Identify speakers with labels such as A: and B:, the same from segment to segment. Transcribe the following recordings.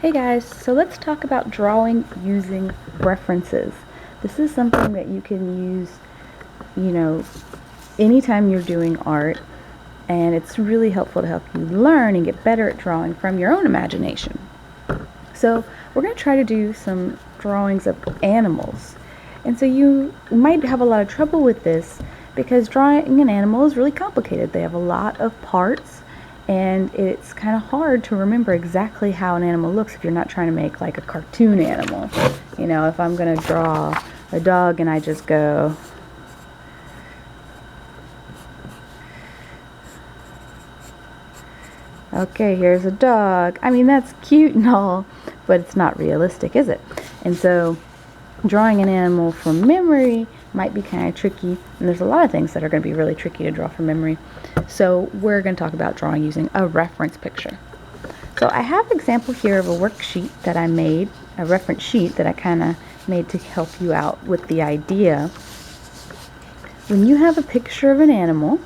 A: Hey guys, so let's talk about drawing using references. This is something that you can use, anytime you're doing art, and it's really helpful to help you learn and get better at drawing from your own imagination. So we're going to try to do some drawings of animals. And so you might have a lot of trouble with this because drawing an animal is really complicated. They have a lot of parts, and it's kind of hard to remember exactly how an animal looks if you're not trying to make like a cartoon animal. If I'm going to draw a dog and I just go, okay, here's a dog. I mean, that's cute and all, but it's not realistic, is it? And so drawing an animal from memory might be kind of tricky, and there's a lot of things that are going to be really tricky to draw from memory. So we're going to talk about drawing using a reference picture. So I have an example here of a worksheet that I made, a reference sheet that I kind of made to help you out with the idea. When you have a picture of an animal,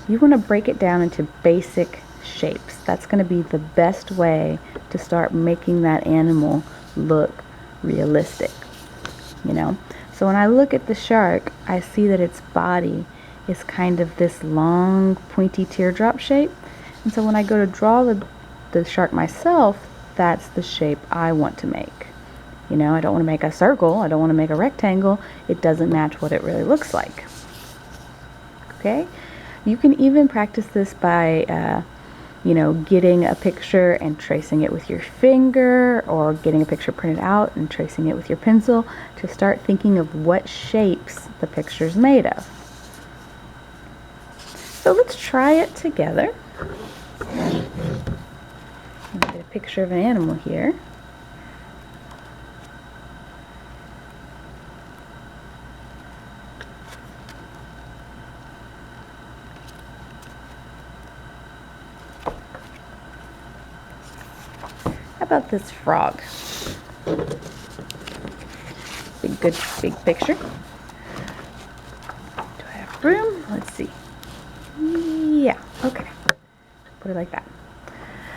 A: you want to break it down into basic shapes. That's going to be the best way to start making that animal look realistic. So when I look at the shark, I see that its body is kind of this long, pointy teardrop shape. And so when I go to draw the shark myself, that's the shape I want to make. I don't want to make a circle. I don't want to make a rectangle. It doesn't match what it really looks like. Okay? You can even practice this by getting a picture and tracing it with your finger, or getting a picture printed out and tracing it with your pencil to start thinking of what shapes the picture's made of. So let's try it together. Get a picture of an animal here. How about this frog? Big picture. Do I have room? Let's see. Yeah, okay. Put it like that.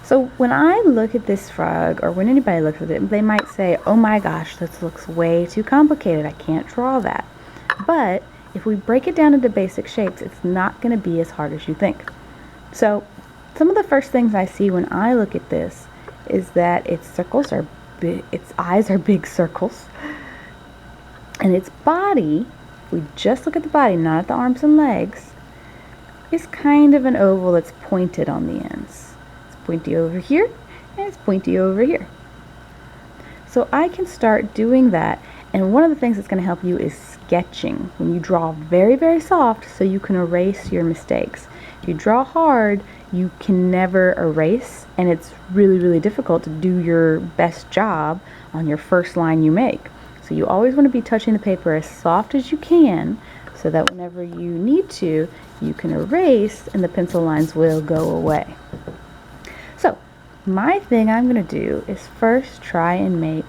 A: So when I look at this frog, or when anybody looks at it, they might say, oh my gosh, this looks way too complicated. I can't draw that. But if we break it down into basic shapes, it's not going to be as hard as you think. So some of the first things I see when I look at this is that its eyes are big circles, and its body, if we just look at the body, not at the arms and legs, is kind of an oval that's pointed on the ends. It's pointy over here, and it's pointy over here. So I can start doing that, and one of the things that's going to help you is sketching. When you draw very, very soft, so you can erase your mistakes. If you draw hard, you can never erase, and it's really, really difficult to do your best job on your first line you make. So you always want to be touching the paper as soft as you can, so that whenever you need to, you can erase and the pencil lines will go away. So my thing I'm going to do is first try and make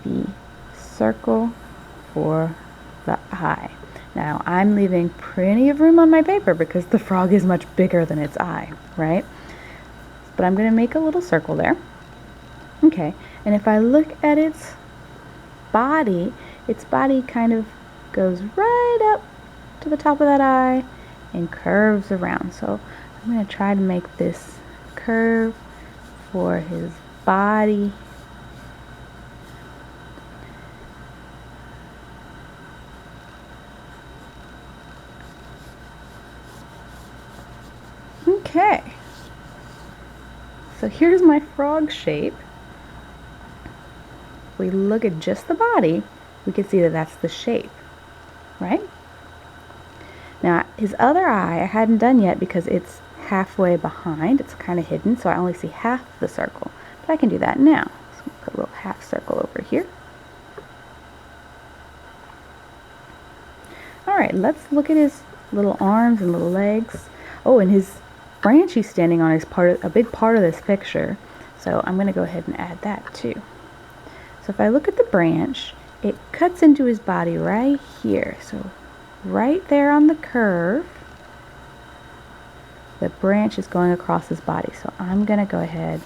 A: the circle for the eye. Now I'm leaving plenty of room on my paper because the frog is much bigger than its eye, right? But I'm going to make a little circle there. Okay, and if I look at its body kind of goes right up to the top of that eye and curves around. So I'm going to try to make this curve for his body. Okay, so here's my frog shape. If we look at just the body, we can see that that's the shape, right? Now his other eye I hadn't done yet because it's halfway behind. It's kind of hidden, so I only see half the circle. But I can do that now. So we'll put a little half circle over here. Alright, let's look at his little arms and little legs. Oh, and his branch he's standing on is a big part of this picture. So I'm going to go ahead and add that too. So if I look at the branch, it cuts into his body right here. So right there on the curve, the branch is going across his body. So I'm going to go ahead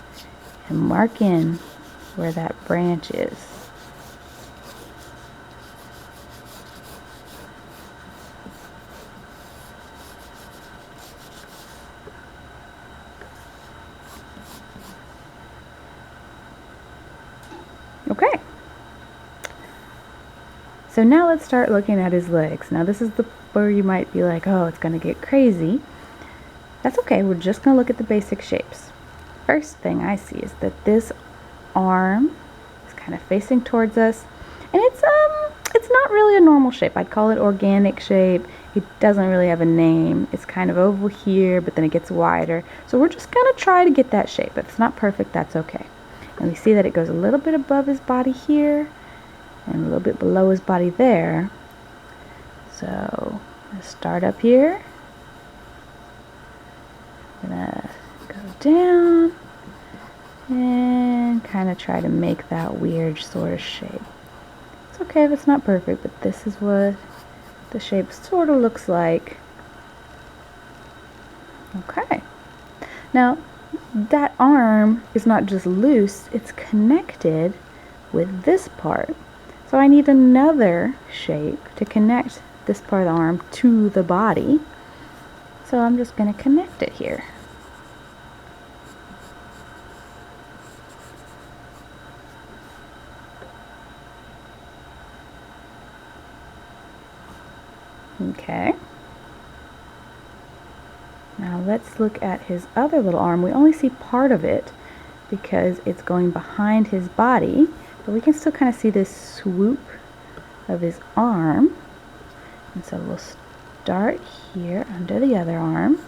A: and mark in where that branch is. Okay. So now let's start looking at his legs. Now this is where you might be like, oh, it's going to get crazy. That's okay. We're just going to look at the basic shapes. First thing I see is that this arm is kind of facing towards us, and it's not really a normal shape. I'd call it organic shape. It doesn't really have a name. It's kind of oval here, but then it gets wider. So we're just going to try to get that shape. If it's not perfect, that's okay. And we see that it goes a little bit above his body here and a little bit below his body there. So let's start up here. I'm gonna go down and kind of try to make that weird sort of shape. It's okay if it's not perfect, but this is what the shape sort of looks like. Okay. Now, that arm is not just loose, it's connected with this part. So I need another shape to connect this part of the arm to the body. So I'm just going to connect it here. Okay. Now let's look at his other little arm. We only see part of it because it's going behind his body, but we can still kind of see this swoop of his arm. And so we'll start here under the other arm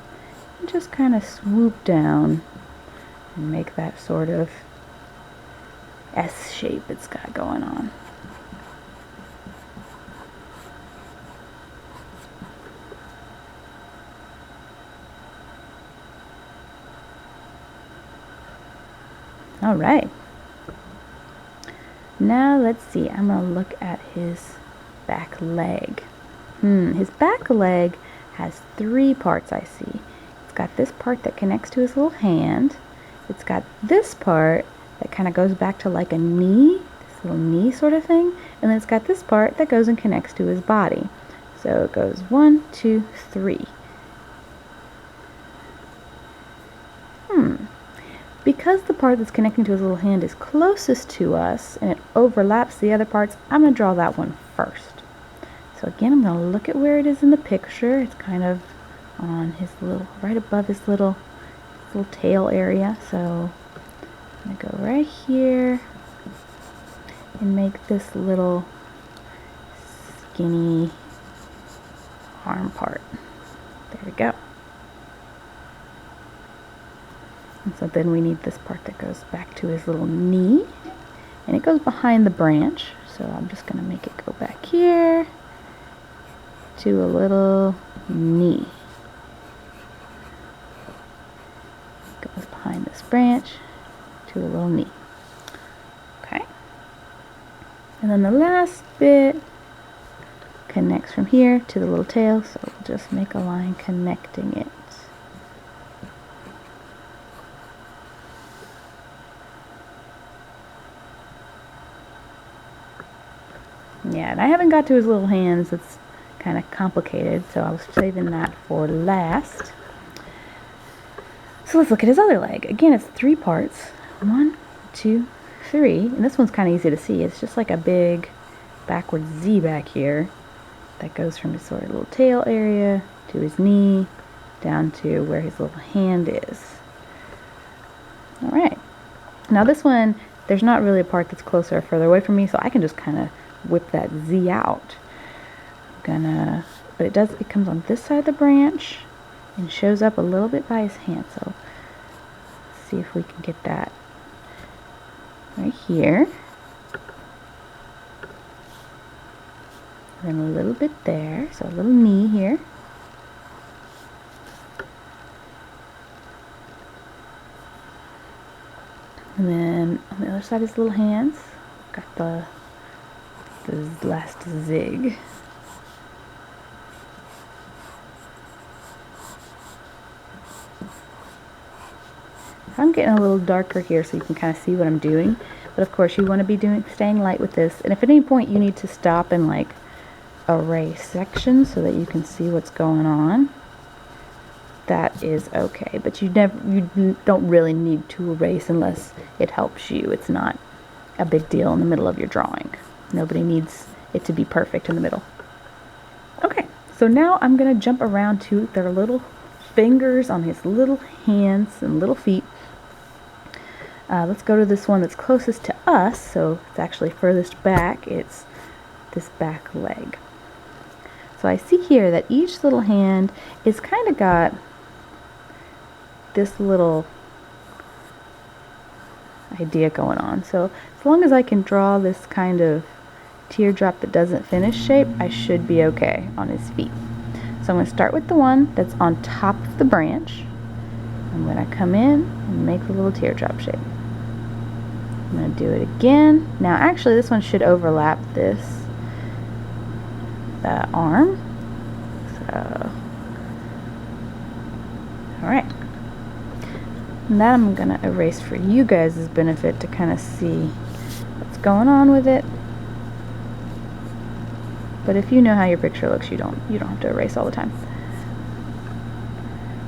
A: and just kind of swoop down and make that sort of S shape it's got going on. All right. Now let's see, I'm going to look at his back leg. His back leg has three parts I see. It's got this part that connects to his little hand. It's got this part that kind of goes back to like a knee, this little knee sort of thing. And then it's got this part that goes and connects to his body. So it goes 1, 2, 3. Because the part that's connecting to his little hand is closest to us and it overlaps the other parts, I'm going to draw that one first. So again, I'm going to look at where it is in the picture. It's kind of on his little, right above his little tail area. So I'm going to go right here and make this little skinny arm part. There we go. And so then we need this part that goes back to his little knee, and it goes behind the branch. So I'm just going to make it go back here to a little knee. Goes behind this branch to a little knee. Okay. And then the last bit connects from here to the little tail, so we'll just make a line connecting it. Yeah, and I haven't got to his little hands. It's kind of complicated, so I was saving that for last. So let's look at his other leg. Again, it's three parts. 1, 2, 3. And this one's kind of easy to see. It's just like a big backward Z back here that goes from his sort of little tail area to his knee down to where his little hand is. All right. Now this one, there's not really a part that's closer or further away from me, so I can just kind of whip that Z out. But it comes on this side of the branch and shows up a little bit by his hand. So let's see if we can get that right here. And then a little bit there, so a little knee here. And then on the other side of his little hands, got the last zig. I'm getting a little darker here so you can kind of see what I'm doing, but But of course you want to be staying light with this, and if at any point you need to stop and like erase sections so that you can see what's going on, that is okay. But you don't really need to erase unless it helps you. It's not a big deal in the middle of your drawing. Nobody needs it to be perfect in the middle. Okay, so now I'm gonna jump around to their little fingers on his little hands and little feet. Let's go to this one that's closest to us, so it's actually furthest back. It's this back leg. So I see here that each little hand is kind of got this little idea going on. So as long as I can draw this kind of teardrop that doesn't finish shape, I should be okay on his feet. So I'm going to start with the one that's on top of the branch. I'm going to come in and make the little teardrop shape. I'm going to do it again. Now actually this one should overlap this arm. So, alright. And that I'm going to erase for you guys' benefit to kind of see what's going on with it. But if you know how your picture looks, you don't have to erase all the time.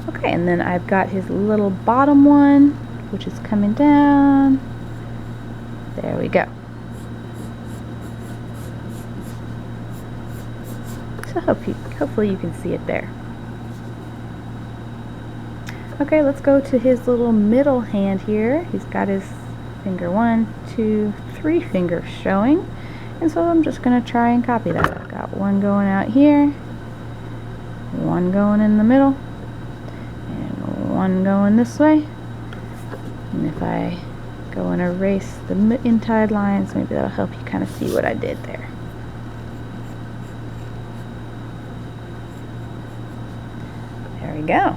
A: Okay, and then I've got his little bottom one, which is coming down. There we go. So hopefully you can see it there. Okay, let's go to his little middle hand here. He's got his finger 1, 2, 3 fingers showing. And so I'm just going to try and copy that. I've got one going out here, one going in the middle, and one going this way. And if I go and erase the inside lines, maybe that'll help you kind of see what I did there. There we go.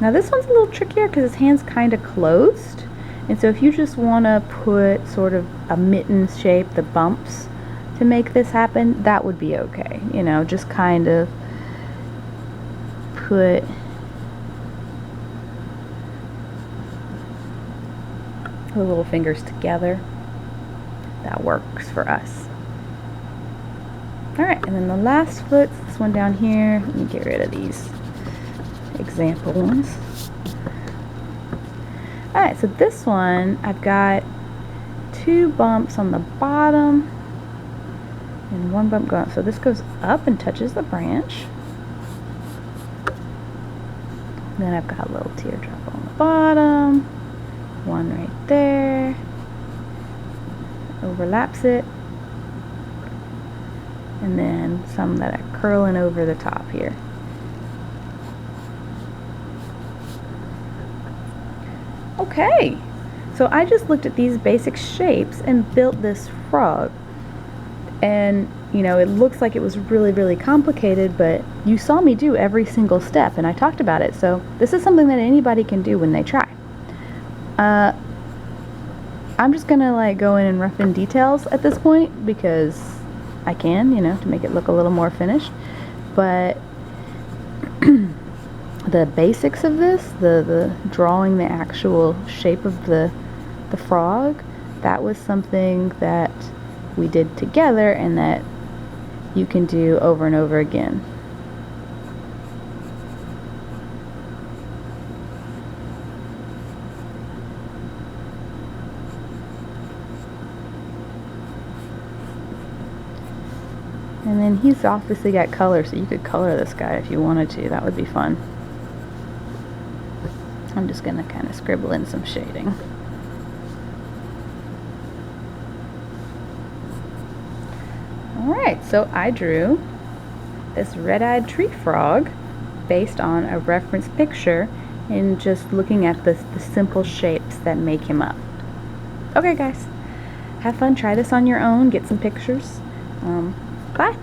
A: Now this one's a little trickier because his hand's kind of closed. And so if you just want to put sort of a mitten shape, the bumps, to make this happen, that would be okay. You know, just kind of put the little fingers together. That works for us. Alright, and then the last foot, this one down here. Let me get rid of these example ones. Alright, so this one, I've got 2 bumps on the bottom and 1 bump going up. So this goes up and touches the branch. Then I've got a little teardrop on the bottom, one right there, overlaps it, and then some that are curling over the top here. Okay, so I just looked at these basic shapes and built this frog. And, you know, it looks like it was really, really complicated, but you saw me do every single step and I talked about it. So this is something that anybody can do when they try. I'm just gonna like go in and rough in details at this point because I can, you know, to make it look a little more finished. But the basics of this, the drawing the actual shape of the frog, that was something that we did together and that you can do over and over again. And then he's obviously got color, so you could color this guy if you wanted to. That would be fun. I'm just going to kind of scribble in some shading. Alright, so I drew this red-eyed tree frog based on a reference picture and just looking at the simple shapes that make him up. Okay guys, have fun, try this on your own, get some pictures. Bye!